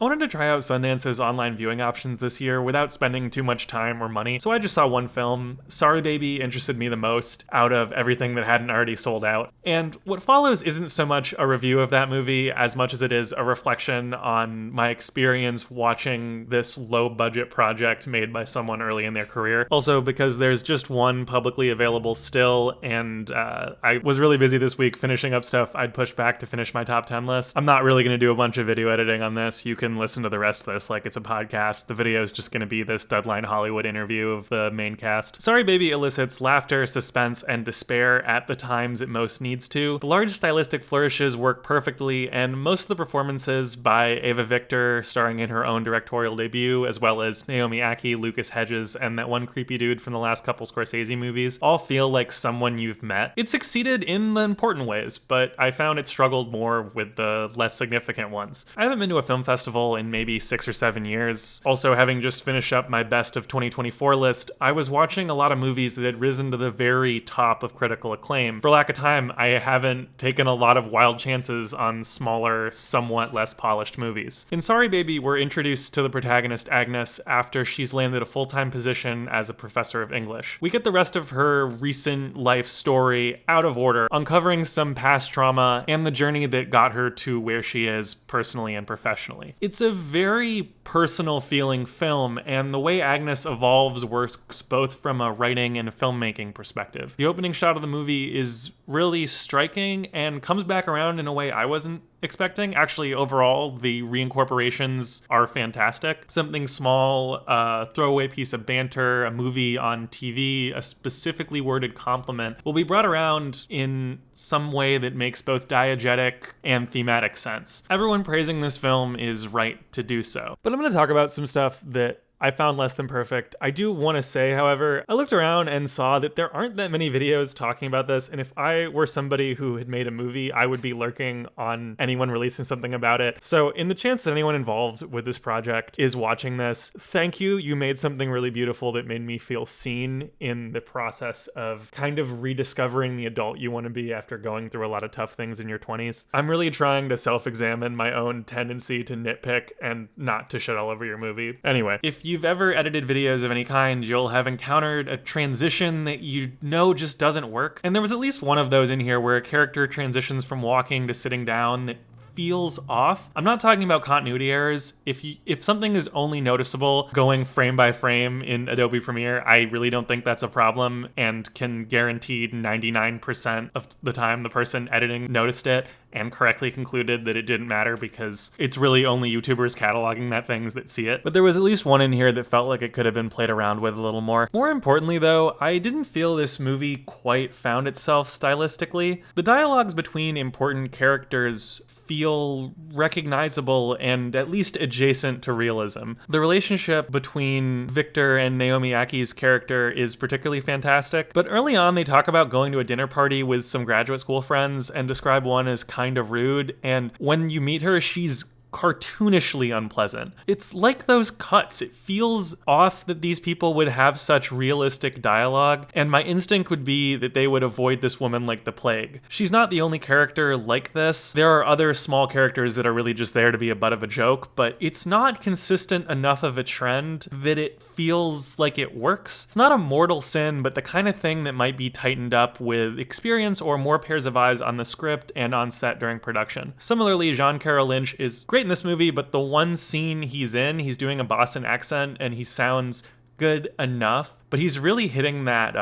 I wanted to try out Sundance's online viewing options this year without spending too much time or money, so I just saw one film. Sorry Baby interested me the most out of everything that hadn't already sold out. And what follows isn't so much a review of that movie as much as it is a reflection on my experience watching this low-budget project made by someone early in their career. Also, because there's just one publicly available still, and I was really busy this week finishing up stuff I'd pushed back to finish my top 10 list. I'm not really going to do a bunch of video editing on this. You can listen to the rest of this like it's a podcast. The video is just going to be this Deadline Hollywood interview of the main cast. Sorry Baby elicits laughter, suspense, and despair at the times it most needs to. The large stylistic flourishes work perfectly, and most of the performances by Ava Victor, starring in her own directorial debut, as well as Naomi Ackie, Lucas Hedges, and that one creepy dude from the last couple Scorsese movies, all feel like someone you've met. It succeeded in the important ways, but I found it struggled more with the less significant ones. I haven't been to a film festival in maybe 6 or 7 years. Also, having just finished up my best of 2024 list, I was watching a lot of movies that had risen to the very top of critical acclaim. For lack of time, I haven't taken a lot of wild chances on smaller, somewhat less polished movies. In Sorry Baby, we're introduced to the protagonist Agnes after she's landed a full-time position as a professor of English. We get the rest of her recent life story out of order, uncovering some past trauma and the journey that got her to where she is personally and professionally. It's a very personal feeling film, and the way Agnes evolves works both from a writing and a filmmaking perspective. The opening shot of the movie is really striking and comes back around in a way I wasn't expecting. Actually, overall, the reincorporations are fantastic. Something small, a throwaway piece of banter, a movie on TV, a specifically worded compliment will be brought around in some way that makes both diegetic and thematic sense. Everyone praising this film is right to do so. But I'm going to talk about some stuff that I found less than perfect. I do want to say, however, I looked around and saw that there aren't that many videos talking about this, and if I were somebody who had made a movie, I would be lurking on anyone releasing something about it. So in the chance that anyone involved with this project is watching this, thank you. You made something really beautiful that made me feel seen in the process of kind of rediscovering the adult you want to be after going through a lot of tough things in your 20s. I'm really trying to self-examine my own tendency to nitpick and not to shit all over your movie. Anyway, if you've ever edited videos of any kind, you'll have encountered a transition that you know just doesn't work. And there was at least one of those in here where a character transitions from walking to sitting down that feels off. I'm not talking about continuity errors. If something is only noticeable going frame by frame in Adobe Premiere, I really don't think that's a problem and can guarantee 99% of the time the person editing noticed it and correctly concluded that it didn't matter because it's really only YouTubers cataloging that things that see it. But there was at least one in here that felt like it could have been played around with a little more. More importantly though, I didn't feel this movie quite found itself stylistically. The dialogues between important characters feel recognizable and at least adjacent to realism. The relationship between Victor and Naomi Akkie's character is particularly fantastic, but early on they talk about going to a dinner party with some graduate school friends and describe one as kind of rude, and when you meet her, she's cartoonishly unpleasant. It's like those cuts. It feels off that these people would have such realistic dialogue, and my instinct would be that they would avoid this woman like the plague. She's not the only character like this. There are other small characters that are really just there to be a butt of a joke, but it's not consistent enough of a trend that it feels like it works. It's not a mortal sin, but the kind of thing that might be tightened up with experience or more pairs of eyes on the script and on set during production. Similarly, Jean-Carol Lynch is great in this movie, but the one scene he's in, he's doing a Boston accent and he sounds good enough, but he's really hitting that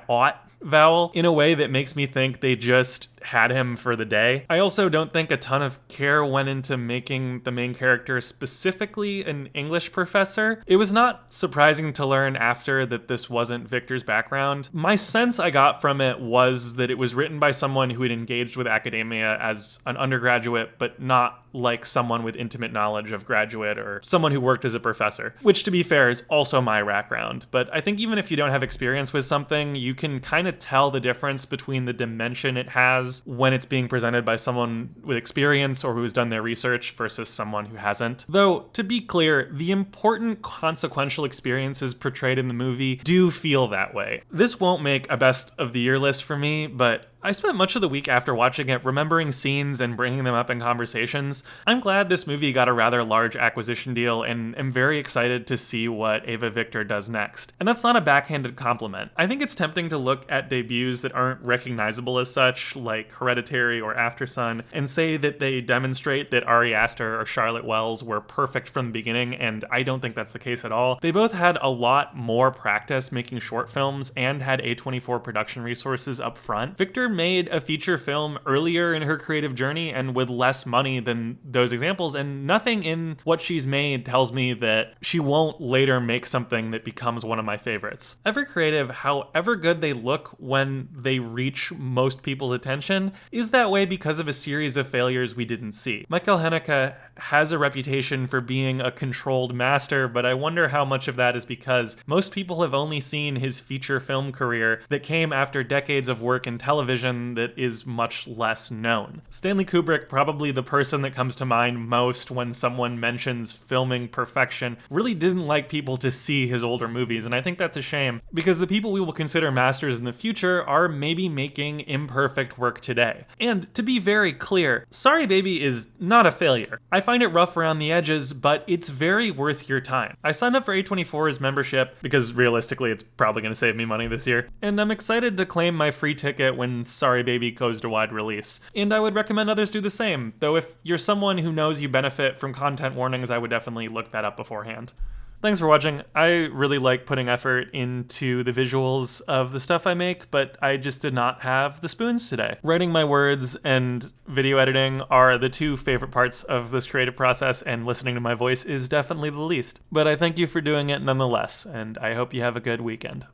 ought vowel in a way that makes me think they just had him for the day. I also don't think a ton of care went into making the main character specifically an English professor. It was not surprising to learn after that this wasn't Victor's background. My sense I got from it was that it was written by someone who had engaged with academia as an undergraduate, but not like someone with intimate knowledge of graduate or someone who worked as a professor, which to be fair is also my background. But I think even if you don't have experience with something, you can kind of tell the difference between the dimension it has when it's being presented by someone with experience or who's done their research versus someone who hasn't. Though, to be clear, the important consequential experiences portrayed in the movie do feel that way. This won't make a best of the year list for me, but I spent much of the week after watching it remembering scenes and bringing them up in conversations. I'm glad this movie got a rather large acquisition deal and am very excited to see what Ava Victor does next. And that's not a backhanded compliment. I think it's tempting to look at debuts that aren't recognizable as such, like Hereditary or Aftersun, and say that they demonstrate that Ari Aster or Charlotte Wells were perfect from the beginning, and I don't think that's the case at all. They both had a lot more practice making short films and had A24 production resources up front. Victor made a feature film earlier in her creative journey and with less money than those examples, and nothing in what she's made tells me that she won't later make something that becomes one of my favorites. Every creative, however good they look when they reach most people's attention, is that way because of a series of failures we didn't see. Michael Haneke has a reputation for being a controlled master, but I wonder how much of that is because most people have only seen his feature film career that came after decades of work in television that is much less known. Stanley Kubrick, probably the person that comes to mind most when someone mentions filming perfection, really didn't like people to see his older movies, and I think that's a shame, because the people we will consider masters in the future are maybe making imperfect work today. And to be very clear, Sorry Baby is not a failure. I find it rough around the edges, but it's very worth your time. I signed up for A24's membership because realistically it's probably going to save me money this year, and I'm excited to claim my free ticket when Sorry Baby goes to wide release. And I would recommend others do the same, though if you're someone who knows you benefit from content warnings, I would definitely look that up beforehand. Thanks for watching. I really like putting effort into the visuals of the stuff I make, but I just did not have the spoons today. Writing my words and video editing are the two favorite parts of this creative process, and listening to my voice is definitely the least. But I thank you for doing it nonetheless, and I hope you have a good weekend.